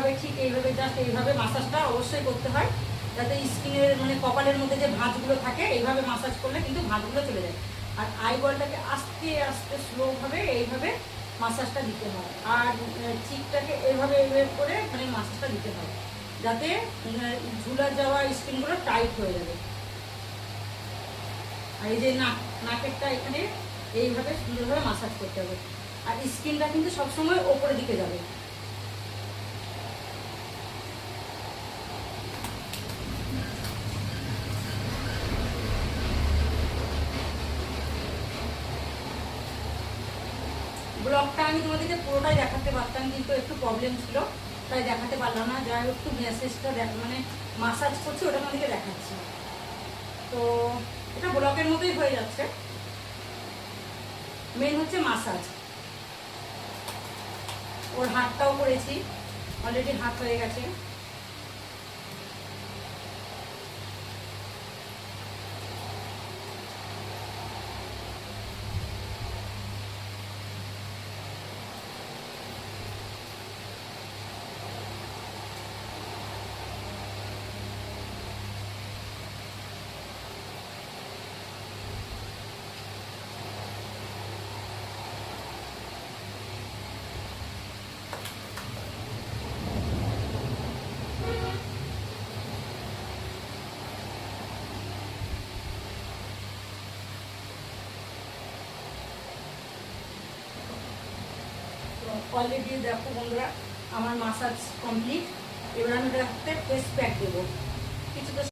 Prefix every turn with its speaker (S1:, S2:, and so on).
S1: এইভাবে ঠিক এইভাবে জাস্ট এইভাবে মাসাজটা অবশ্যই করতে হয়, যাতে স্কিনের মানে কপালের মধ্যে যে ভাঁজগুলো থাকে এইভাবে মাসাজ করলে কিন্তু ভাঁজগুলো চলে যায়। আর আইবলটাকে আস্তে আস্তে স্লোভাবে এইভাবে মাসাজটা দিতে হয়, আর চিকটাকে এইভাবে এইভাবে করে মানে মাসাজটা দিতে হয়, যাতে ঝুলা যাওয়া স্কিনগুলো টাইট হয়ে যাবে। আর এই যে নাকেরটা এখানে এইভাবে সুন্দরভাবে মাসাজ করতে হবে, আর স্কিনটা কিন্তু সবসময় ওপরের দিকে যাবে। ব্লগটা আমি তোমাদেরকে পুরোটাই দেখাতে পারতাম, কিন্তু একটু প্রবলেম ছিল তাই দেখাতে পারলাম না। যাই হোক, একটু মেসেজটা মানে মাসাজ করছি ওটা তোমাদেরকে দেখাচ্ছি। তো এটা ব্লকের মতোই হয়ে যাচ্ছে, মেন হচ্ছে মাসাজ। ওর হাতটাও করেছি, অলরেডি হাত হয়ে গেছে। অলরেডি দেখো বন্ধুরা, আমার মাসাজ কমপ্লিট। এবার আমি এটাতে ফেস প্যাক দেবো। কিছু তো